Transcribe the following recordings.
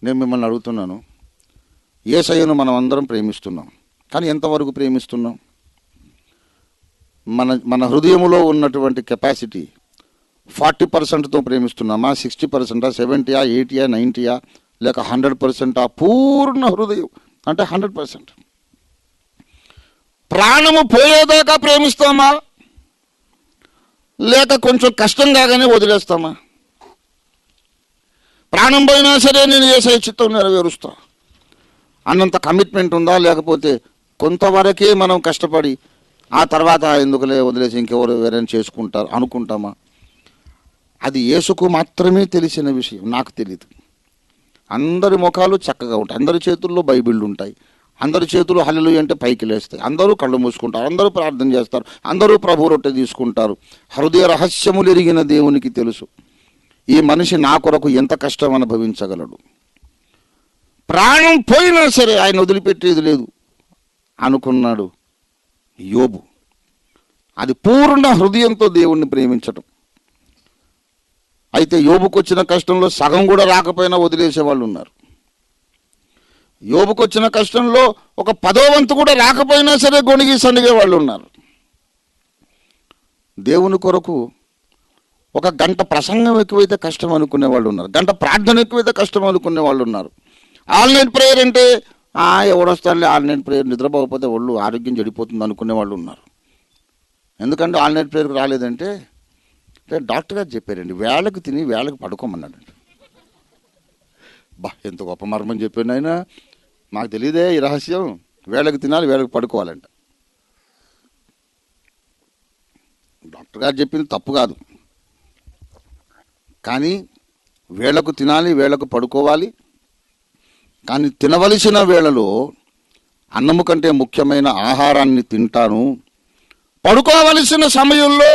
నేను మిమ్మల్ని అడుగుతున్నాను, యేసయ్యను మనం అందరం ప్రేమిస్తున్నాం, కానీ ఎంతవరకు ప్రేమిస్తున్నాం? మన మన హృదయంలో ఉన్నటువంటి కెపాసిటీ 40%తో ప్రేమిస్తున్నామా? 60%, 70, 80, 90 లేక 100%? పూర్ణ హృదయం అంటే 100%. ప్రాణము పోయేదాకా ప్రేమిస్తామా లేక కొంచెం కష్టం కాగానే వదిలేస్తామా? ప్రాణం పోయినా సరే నేను యేసయ్య చిత్తం నెరవేరుస్తా అన్నంత కమిట్మెంట్ ఉందా? లేకపోతే కొంతవరకే మనం కష్టపడి ఆ తర్వాత ఎందుకులే వదిలేసి ఇంకెవరు వేరైనా చేసుకుంటారు అనుకుంటామా? అది యేసుకు మాత్రమే తెలిసిన విషయం, నాకు తెలియదు. అందరి ముఖాలు చక్కగా ఉంటాయి, అందరి చేతుల్లో బైబిళ్ళు ఉంటాయి, అందరి చేతులు హల్లెలూయా అంటే పైకి లేస్తాయి, అందరూ కళ్ళు మూసుకుంటారు, అందరూ ప్రార్థన చేస్తారు, అందరూ ప్రభు రొట్టె తీసుకుంటారు. హృదయ రహస్యములు ఎరిగిన దేవునికి తెలుసు ఈ మనిషి నా కొరకు ఎంత కష్టం అనుభవించగలడు. ప్రాణం పోయినా సరే ఆయన వదిలిపెట్టేది లేదు అనుకున్నాడు యోబు. అది పూర్ణ హృదయంతో దేవుణ్ణి ప్రేమించటం. అయితే యోబుకు వచ్చిన కష్టంలో సగం కూడా రాకపోయినా వదిలేసే వాళ్ళు ఉన్నారు. యోబుకు వచ్చిన కష్టంలో ఒక 10వ వంతు కూడా రాకపోయినా సరే గొణిగి సనిగే వాళ్ళు ఉన్నారు. దేవుని కొరకు ఒక గంట ప్రసంగం ఎక్కువైతే కష్టం అనుకునే వాళ్ళు ఉన్నారు, గంట ప్రార్థన ఎక్కువైతే కష్టం అనుకునే వాళ్ళు ఉన్నారు. ఆల్ నైట్ ప్రేయర్ అంటే ఎవడొస్తారులే, ఆల్ నైట్ ప్రేయర్ నిద్రపోకపోతే ఒళ్ళు ఆరోగ్యం చెడిపోతుంది అనుకునే వాళ్ళు ఉన్నారు. ఎందుకంటే ఆల్ నైట్ ప్రేయర్కి రాలేదంటే డాక్టర్ గారు చెప్పారండి, వేళకు తిని వేళకు పడుకోమన్నాడండి. ఎంత గొప్ప మర్మం చెప్పాను ఆయన, మాకు తెలియదే ఈ రహస్యం. వేళకు తినాలి, వేళకు పడుకోవాలంట. డాక్టర్ గారు చెప్పింది తప్పు కాదు, కానీ వేళకు తినాలి, వేళకు పడుకోవాలి. కానీ తినవలసిన వేళలో అన్నము కంటే ముఖ్యమైన ఆహారాన్ని తింటాను. పడుకోవలసిన సమయంలో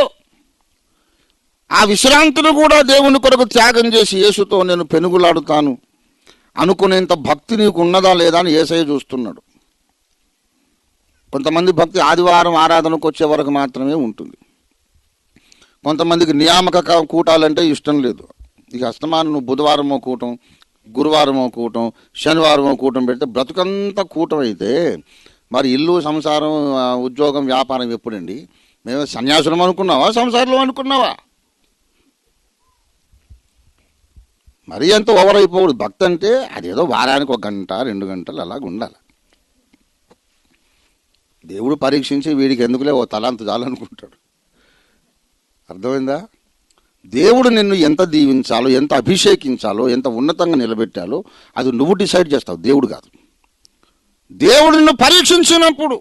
ఆ విశ్రాంతిని కూడా దేవుని కొరకు త్యాగం చేసి యేసుతో నేను పెనుగులాడుతాను అనుకునేంత భక్తి నీకు ఉన్నదా లేదా అని యేసయ్య చూస్తున్నాడు. కొంతమంది భక్తి ఆదివారం ఆరాధనకు వచ్చే వరకు మాత్రమే ఉంటుంది. కొంతమందికి నియామక కూటాలంటే ఇష్టం లేదు. ఇక అస్తమానం నువ్వు బుధవారమో కూటం, గురువారమో కూటం, శనివారమో కూటం పెడితే బ్రతుకంతా కూటం అయితే మరి ఇల్లు, సంసారం, ఉద్యోగం, వ్యాపారం ఎప్పుడండి? మేము సన్యాసులం అనుకున్నావా, సంసారం అనుకున్నావా? మరీ అంత ఓవర్ అయిపోకూడదు. భక్తి అంటే అదేదో వారానికి 1 గంట 2 గంటలు అలాగ ఉండాలి. దేవుడు పరీక్షించి వీడికి ఎందుకులే ఓ తలాంత చాలనుకుంటాడు. అర్థమైందా? దేవుడు నిన్ను ఎంత దీవించాలో, ఎంత అభిషేకించాలో, ఎంత ఉన్నతంగా నిలబెట్టాలో అది నువ్వు డిసైడ్ చేస్తావు, దేవుడు కాదు. దేవుడు నిన్ను పరీక్షించినప్పుడు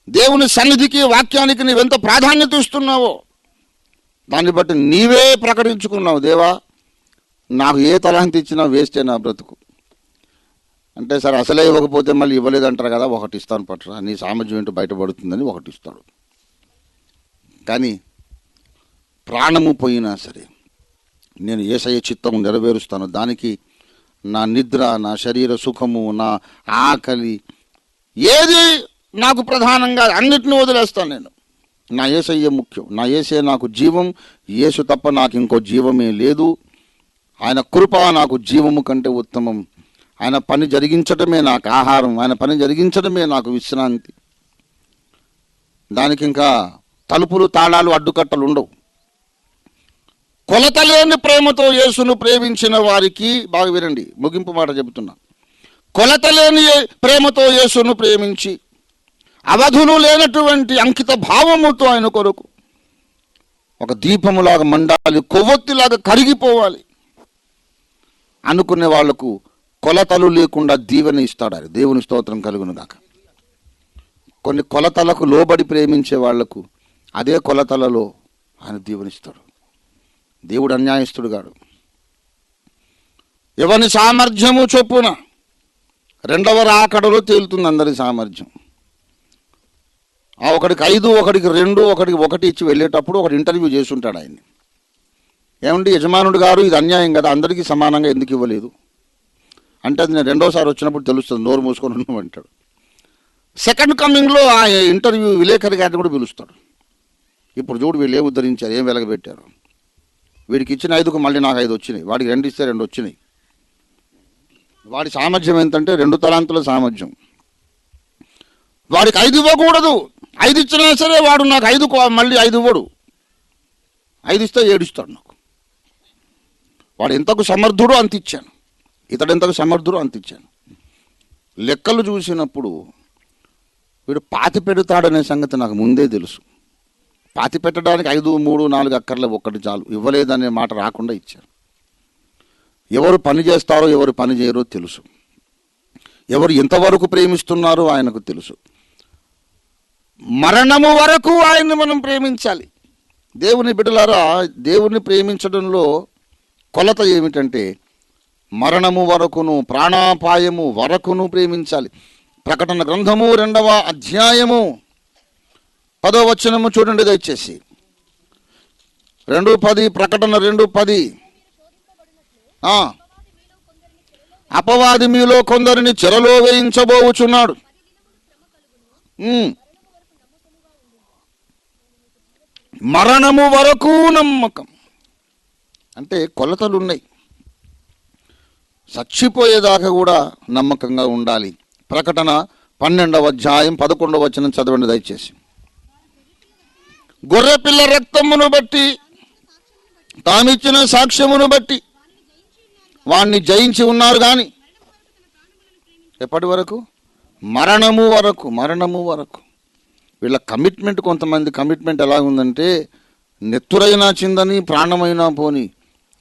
దేవుని సన్నిధికి, వాక్యానికి నువ్వెంత ప్రాధాన్యత ఇస్తున్నావో దాన్ని బట్టి నీవే ప్రకటించుకున్నావు, దేవా నాకు ఏ తలాంతి ఇచ్చినా వేస్టే నా బ్రతుకు అంటే. సరే అసలే ఇవ్వకపోతే మళ్ళీ ఇవ్వలేదంటారు కదా, ఒకటి ఇస్తాను పట్టరా, నీ సామర్థ్యం ఏంటో బయటపడుతుందని ఒకటి ఇస్తాడు. కానీ ప్రాణము పోయినా సరే నేను యేసయ్య చిత్తం నెరవేరుస్తాను. దానికి నా నిద్ర, నా శరీర సుఖము, నా ఆకలి ఏది నాకు ప్రధానంగా అన్నిటిని వదిలేస్తాను నేను. నా యేసయ్య ముఖ్యం, నా యేసే నాకు జీవం, యేసు తప్ప నాకు ఇంకో జీవమే లేదు. ఆయన కృప నాకు జీవము కంటే ఉత్తమం. ఆయన పని జరిగించడమే నాకు ఆహారం, ఆయన పని జరిగించడమే నాకు విశ్రాంతి. దానికి ఇంకా తలుపులు, తాళాలు, అడ్డుకట్టలు ఉండవు. కొలతలేని ప్రేమతో యేసును ప్రేమించిన వారికి, బాగా వినండి, ముగింపు మాట చెబుతున్నా, కొలతలేని ప్రేమతో యేసును ప్రేమించి అవధులు లేనటువంటి అంకిత భావముతో ఆయన కొరకు ఒక దీపములాగా మండాలి, కొవ్వొత్తిలాగా కరిగిపోవాలి అనుకునే వాళ్లకు కొలతలు లేకుండా దీవెన ఇస్తాడు ఆయన. దేవుని స్తోత్రం కలుగును గాక. కొన్ని కొలతలకు లోబడి ప్రేమించే వాళ్లకు అదే కొలతలలో ఆయన దీవెనిస్తాడు. దేవుడు అన్యాయస్తుడు కాడు. ఎవని సామర్థ్యము చొప్పున 2వ రాకడలో తేలుతుంది అందరి సామర్థ్యం. ఒకడికి 5, ఒకడికి 2, ఒకడికి 1 ఇచ్చి వెళ్ళేటప్పుడు ఒకటి ఇంటర్వ్యూ చేస్తుంటాడు ఆయన్ని. ఏమండి యజమానుడు గారు, ఇది అన్యాయం కదా, అందరికీ సమానంగా ఎందుకు ఇవ్వలేదు అంటే అది నేను 2వసారి వచ్చినప్పుడు తెలుస్తుంది, నోరు మూసుకొని ఉన్నామంటాడు. సెకండ్ కమింగ్లో ఆ ఇంటర్వ్యూ విలేకరి గారిని కూడా పిలుస్తాడు. ఇప్పుడు చూడు వీళ్ళు ఏం ఉద్ధరించారు, ఏం వెలగబెట్టారు, వీడికి ఇచ్చిన 5కు మళ్ళీ నాకు 5 వచ్చినాయి, వాడికి 2 ఇస్తే 2 వచ్చినాయి. వాడి సామర్థ్యం ఎంతంటే 2 తలాంతుల సామర్థ్యం. వాడికి 5 ఇవ్వకూడదు. 5 ఇచ్చినా సరే వాడు నాకు 5 మళ్ళీ 5 ఇవ్వడు. 5 ఇస్తే 7 ఇస్తాడు నాకు. వాడు ఎంతకు సమర్థుడు అంత ఇచ్చాను, ఇతడు ఎంతకు సమర్థుడు అంత ఇచ్చాను. లెక్కలు చూసినప్పుడు వీడు పాతి పెడతాడనే సంగతి నాకు ముందే తెలుసు. పాతి పెట్టడానికి 5, 3, 4 అక్కర్లే, 1 చాలు. ఇవ్వలేదనే మాట రాకుండా ఇచ్చారు. ఎవరు పని చేస్తారో ఎవరు పని చేయరో తెలుసు. ఎవరు ఎంతవరకు ప్రేమిస్తున్నారో ఆయనకు తెలుసు. మరణము వరకు ఆయన్ని మనం ప్రేమించాలి. దేవుని బిడ్డలారా, దేవుని ప్రేమించడంలో కొలత ఏమిటంటే మరణము వరకును, ప్రాణాపాయము వరకును ప్రేమించాలి. ప్రకటన గ్రంథము 2వ అధ్యాయము 10వ వచనము చూడండి దయచేసి. 2:10, ప్రకటన 2:10. అపవాది మీలో కొందరిని చెరలో వేయించబోచున్నాడు. మరణము వరకు నమ్మకం అంటే కొలతలున్నాయి. చచ్చిపోయేదాకా కూడా నమ్మకంగా ఉండాలి. ప్రకటన 12వ అధ్యాయం 11వ వచనం చదవండి దయచేసి. గొర్రెపిల్ల రక్తమును బట్టి, తామిచ్చిన సాక్ష్యమును బట్టి వాణ్ణి జయించి ఉన్నారు. కానీ ఎప్పటి వరకు? మరణము వరకు. మరణము వరకు. వీళ్ళ కమిట్మెంట్, కొంతమంది కమిట్మెంట్ ఎలా ఉందంటే, నెత్తురైనా చిందని ప్రాణమైనా పోని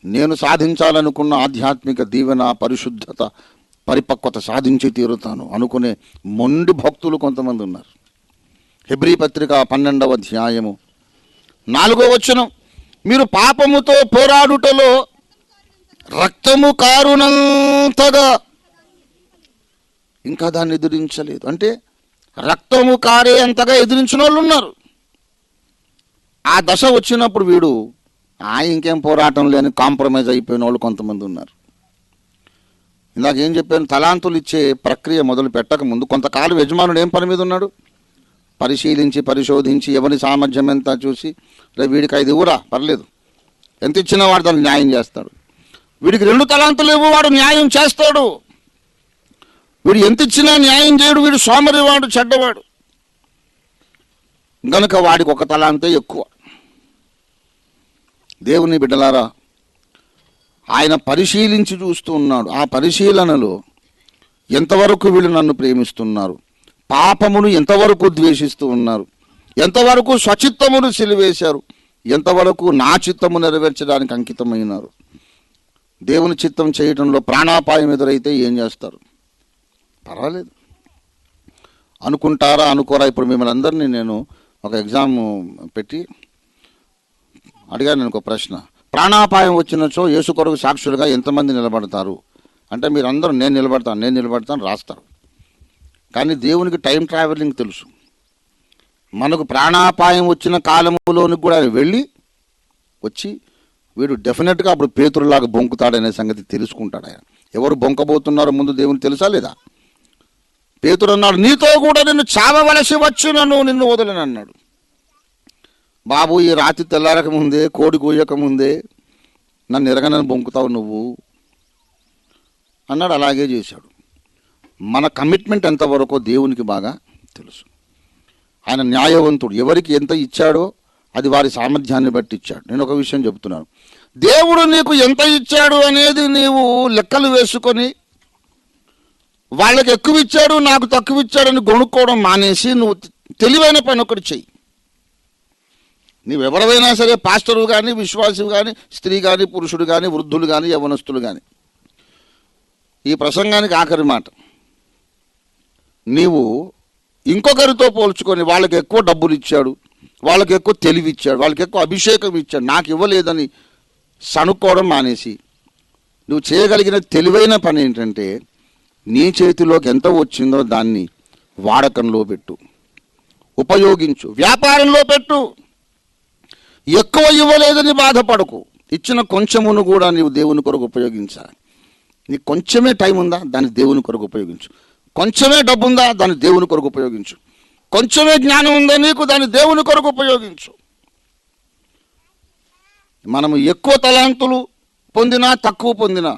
నేను సాధించాలనుకున్న ఆధ్యాత్మిక దీవెన, పరిశుద్ధత, పరిపక్వత సాధించి తీరుతాను అనుకునే మొండి భక్తులు కొంతమంది ఉన్నారు. హెబ్రీ పత్రిక 12వ అధ్యాయము 4వ వచనం. మీరు పాపముతో పోరాడుటలో రక్తము కారునంతగా ఇంకా దాన్ని ఎదిరించలేదు. అంటే రక్తము కారే అంతగా ఎదిరించిన వాళ్ళు ఉన్నారు. ఆ దశ వచ్చినప్పుడు వీడు ఇంకేం పోరాటం లేని కాంప్రమైజ్ అయిపోయిన వాళ్ళు కొంతమంది ఉన్నారు. ఇందాక ఏం చెప్పాను, తలాంతులు ఇచ్చే ప్రక్రియ మొదలు పెట్టక ముందు కొంతకాలం యజమానుడు ఏం పని మీద ఉన్నాడు? పరిశీలించి పరిశోధించి ఎవరి సామర్థ్యం ఎంత చూసి, రేపు వీడికి 5 ఇవ్వరా పర్లేదు, ఎంత ఇచ్చినా వాడు దాన్ని న్యాయం చేస్తాడు. వీడికి 2 తలాంతులు ఇవ్వు, వాడు న్యాయం చేస్తాడు. వీడు ఎంత ఇచ్చినా న్యాయం చేయడు. వీడు సోమరివాడు, చెడ్డవాడు. గనుక వాడికి 1 తలాంతే ఎక్కువ. దేవుని బిడ్డలారా, ఆయన పరిశీలించి చూస్తూ ఉన్నాడు. ఆ పరిశీలనలో ఎంతవరకు వీళ్ళు నన్ను ప్రేమిస్తున్నారు, పాపమును ఎంతవరకు ద్వేషిస్తూ ఉన్నారు, ఎంతవరకు స్వచిత్తమును సిలివేశారు, ఎంతవరకు నా చిత్తము నెరవేర్చడానికి అంకితమైనారు. దేవుని చిత్తం చేయడంలో ప్రాణాపాయం ఎదురైతే ఏం చేస్తారు? పర్వాలేదు అనుకుంటారా అనుకోరా? ఇప్పుడు మిమ్మల్ని అందరినీ నేను ఒక ఎగ్జామ్ పెట్టి అడిగాను. నేను ఒక ప్రశ్న, ప్రాణాపాయం వచ్చినచో యేసు కొరకు సాక్షులుగా ఎంతమంది నిలబడతారు అంటే మీరు అందరూ నేను నిలబడతాను రాస్తారు. కానీ దేవునికి టైం ట్రావెలింగ్ తెలుసు. మనకు ప్రాణాపాయం వచ్చిన కాలంలోనికి కూడా వెళ్ళి వచ్చి వీడు డెఫినెట్గా అప్పుడు పేతురులాగా బొంకుతాడనే సంగతి తెలుసుకుంటాడు ఆయన. ఎవరు బొంకబోతున్నారో ముందు దేవునికి తెలుసా లేదా? పేతురు అన్నాడు, నీతో కూడా నిన్ను చావవలసి వచ్చునను, నిన్ను వదలను అన్నాడు. బాబు, ఈ రాత్రి తెల్లారక ముందే, కోడి కూయక ముందే నన్ను ఎరగనని బొంకుతావు నువ్వు అన్నాడు. అలాగే చేశాడు. మన కమిట్మెంట్ ఎంతవరకో దేవునికి బాగా తెలుసు. ఆయన న్యాయవంతుడు. ఎవరికి ఎంత ఇచ్చాడో అది వారి సామర్థ్యాన్ని బట్టి ఇచ్చాడు. నేను ఒక విషయం చెబుతున్నాను, దేవుడు నీకు ఎంత ఇచ్చాడు అనేది నీవు లెక్కలు వేసుకొని వాళ్ళకి ఎక్కువ ఇచ్చాడు నాకు తక్కువ ఇచ్చాడని గొనుక్కోవడం మానేసి నువ్వు తెలివైన పని ఒకటి చెయ్యి. నీవెవరైనా సరే, పాస్టరు కానీ, విశ్వాసి కానీ, స్త్రీ కానీ, పురుషుడు కానీ, వృద్ధులు కానీ, యవనస్తులు కానీ, ఈ ప్రసంగానికి ఆఖరి మాట, నీవు ఇంకొకరితో పోల్చుకొని వాళ్ళకి ఎక్కువ డబ్బులు ఇచ్చాడు, వాళ్ళకి ఎక్కువ తెలివి ఇచ్చాడు, వాళ్ళకి ఎక్కువ అభిషేకం ఇచ్చాడు, నాకు ఇవ్వలేదని సనుక్కోవడం మానేసి నువ్వు చేయగలిగిన తెలివైన పని ఏంటంటే నీ చేతిలోకి ఎంత వచ్చిందో దాన్ని వాడకంలో పెట్టు, ఉపయోగించు, వ్యాపారంలో పెట్టు. ఎక్కువ ఇవ్వలేదని బాధపడకు. ఇచ్చిన కొంచెమును కూడా నీవు దేవుని కొరకు ఉపయోగించాలి. నీకు కొంచెమే టైం ఉందా, దాన్ని దేవుని కొరకు ఉపయోగించు. కొంచెమే డబ్బు ఉందా, దాన్ని దేవుని కొరకు ఉపయోగించు. కొంచెమే జ్ఞానం ఉందా నీకు, దాన్ని దేవుని కొరకు ఉపయోగించు. మనము ఎక్కువ తలాంతులు పొందినా తక్కువ పొందినా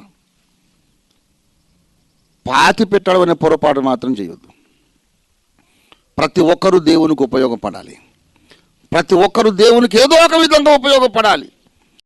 పాతి పెట్టడం అనే పొరపాటు మాత్రం చేయొద్దు. ప్రతి ఒక్కరూ దేవునికి ఉపయోగపడాలి. ప్రతి ఒక్కరూ దేవునికి ఏదో ఒక విధంగా ఉపయోగపడాలి.